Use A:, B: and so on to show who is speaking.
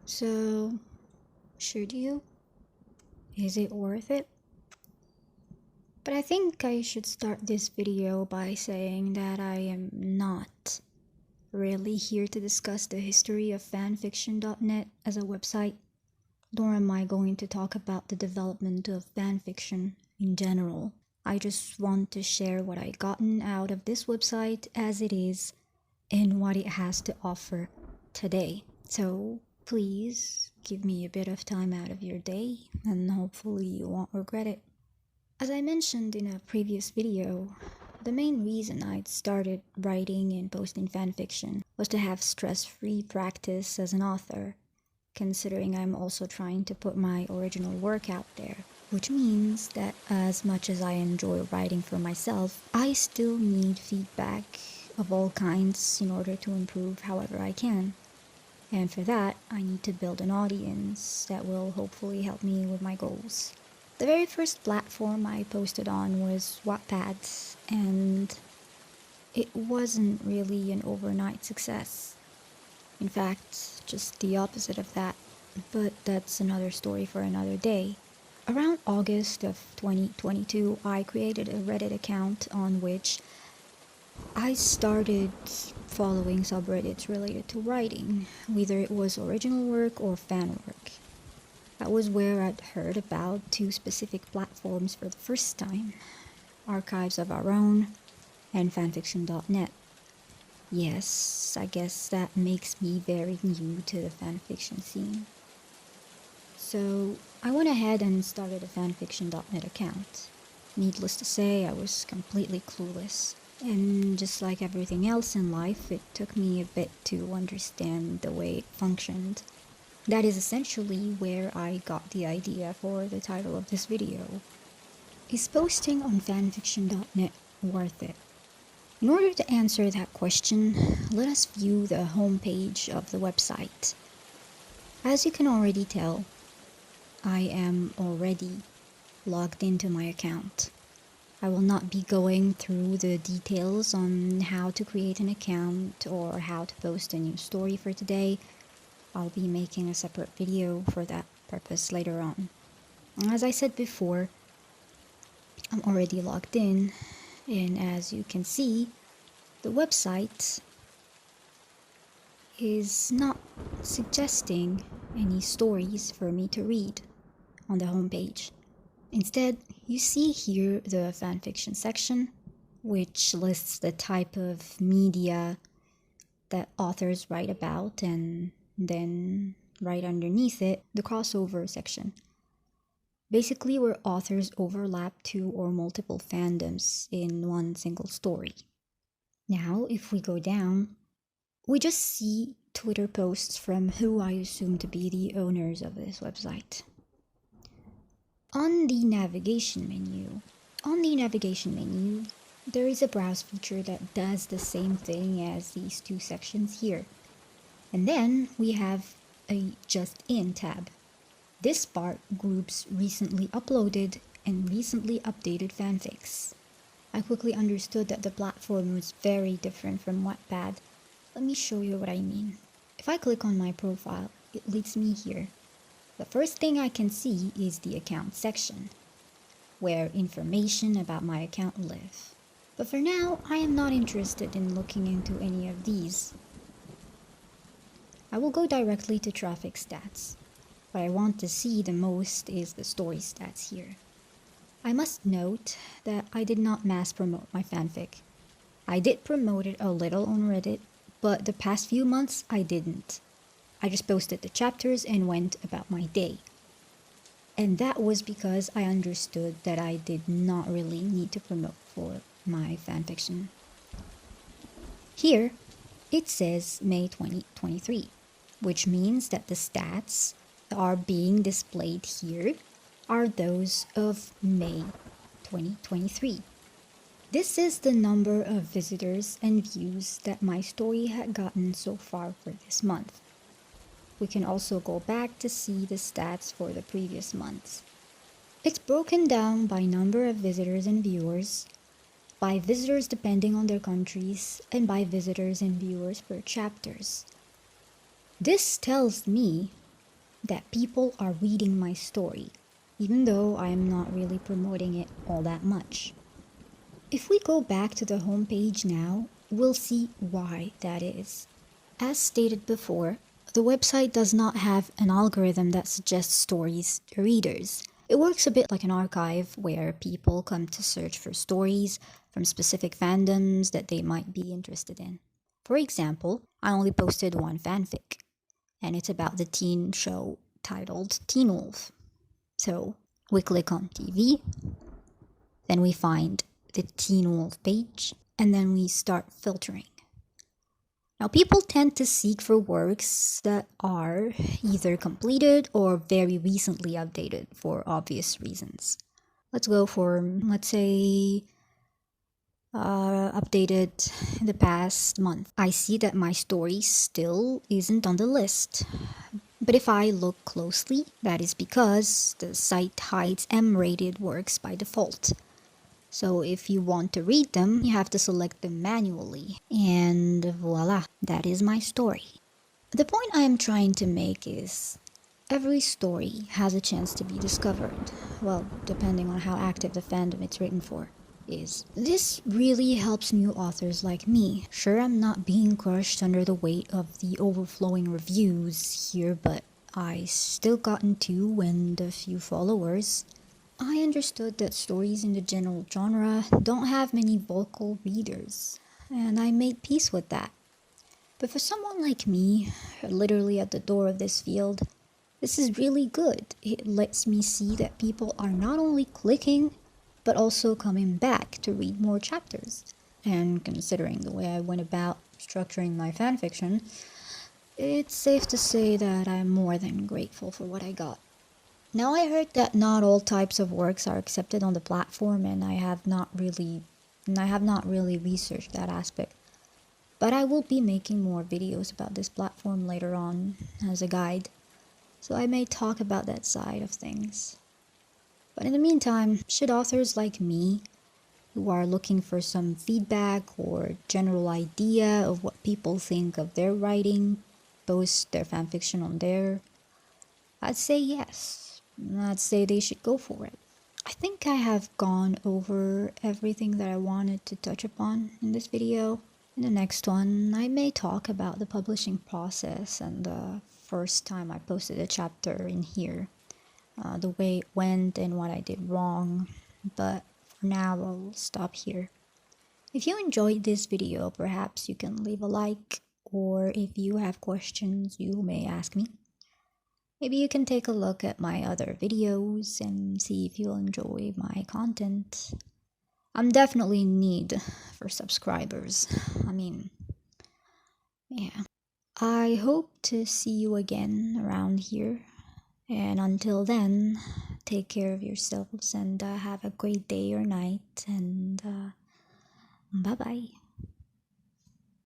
A: So, should you? Is it worth it? But I think I should start this video by saying that I am not really here to discuss the history of fanfiction.net as a website, nor am I going to talk about the development of fanfiction in general. I just want to share what I gotten out of this website as it is and what it has to offer today. So please give me a bit of time out of your day and hopefully you won't regret it. As I mentioned in a previous video, the main reason I'd started writing and posting fanfiction was to have stress-free practice as an author, considering I'm also trying to put my original work out there, which means that as much as I enjoy writing for myself, I still need feedback of all kinds in order to improve however I can. And for that, I need to build an audience that will hopefully help me with my goals. The very first platform I posted on was Wattpad, and it wasn't really an overnight success. In fact, just the opposite of that, but that's another story for another day. Around August of 2022, I created a Reddit account on which I started following subreddits related to writing, whether it was original work or fan work. That was where I'd heard about two specific platforms for the first time: Archives of Our Own and fanfiction.net. Yes, I guess that makes me very new to the fanfiction scene. So I went ahead and started a fanfiction.net account. Needless to say, I was completely clueless. And just like everything else in life, it took me a bit to understand the way it functioned. That is essentially where I got the idea for the title of this video. Is posting on fanfiction.net worth it? In order to answer that question, let us view the homepage of the website. As you can already tell, I am already logged into my account. I will not be going through the details on how to create an account or how to post a new story for today. I'll be making a separate video for that purpose later on. As I said before, I'm already logged in, and as you can see, the website is not suggesting any stories for me to read on the homepage. Instead, you see here the fanfiction section, which lists the type of media that authors write about, and then right underneath it, the crossover section. Basically, where authors overlap two or multiple fandoms in one single story. Now, if we go down, we just see Twitter posts from who I assume to be the owners of this website. On the navigation menu, there is a browse feature that does the same thing as these two sections here. And then we have a Just In tab. This part groups recently uploaded and recently updated fanfics. I quickly understood that the platform was very different from Wattpad. Let me show you what I mean. If I click on my profile, it leads me here. The first thing I can see is the account section, where information about my account live. But for now, I am not interested in looking into any of these. I will go directly to traffic stats. What I want to see the most is the story stats here. I must note that I did not mass promote my fanfic. I did promote it a little on Reddit, but the past few months I didn't. I just posted the chapters and went about my day. And that was because I understood that I did not really need to promote for my fanfiction. Here, it says May 2023, which means that the stats that are being displayed here are those of May 2023. This is the number of visitors and views that my story had gotten so far for this month. We can also go back to see the stats for the previous months. It's broken down by number of visitors and viewers, by visitors depending on their countries, and by visitors and viewers per chapters. This tells me that people are reading my story, even though I am not really promoting it all that much. If we go back to the homepage now, we'll see why that is. As stated before, the website does not have an algorithm that suggests stories to readers. It works a bit like an archive where people come to search for stories from specific fandoms that they might be interested in. For example, I only posted one fanfic, and it's about the teen show titled Teen Wolf. So we click on TV, then we find the Teen Wolf page, and then we start filtering. Now, people tend to seek for works that are either completed or very recently updated for obvious reasons. Let's go for, let's say, updated in the past month. I see that my story still isn't on the list. But if I look closely, that is because the site hides M-rated works by default. So if you want to read them, you have to select them manually. And voila, that is my story. The point I am trying to make is every story has a chance to be discovered. Well, depending on how active the fandom it's written for is. This really helps new authors like me. Sure, I'm not being crushed under the weight of the overflowing reviews here, but I still gotten 2 and a few followers. I understood that stories in the general genre don't have many vocal readers, and I made peace with that. But for someone like me, literally at the door of this field, this is really good. It lets me see that people are not only clicking, but also coming back to read more chapters. And considering the way I went about structuring my fanfiction, it's safe to say that I'm more than grateful for what I got. Now, I heard that not all types of works are accepted on the platform, and I have not really researched that aspect. But I will be making more videos about this platform later on as a guide, so I may talk about that side of things. But in the meantime, should authors like me, who are looking for some feedback or general idea of what people think of their writing, post their fanfiction on there, I'd say yes. I'd say they should go for it. I think I have gone over everything that I wanted to touch upon in this video. In the next one, I may talk about the publishing process and the first time I posted a chapter in here, the way it went and what I did wrong. But for now, I'll stop here. If you enjoyed this video, perhaps you can leave a like, or if you have questions, you may ask me. Maybe you can take a look at my other videos and see if you'll enjoy my content. I'm definitely in need for subscribers. Yeah. I hope to see you again around here. And until then, take care of yourselves and have a great day or night. And bye-bye.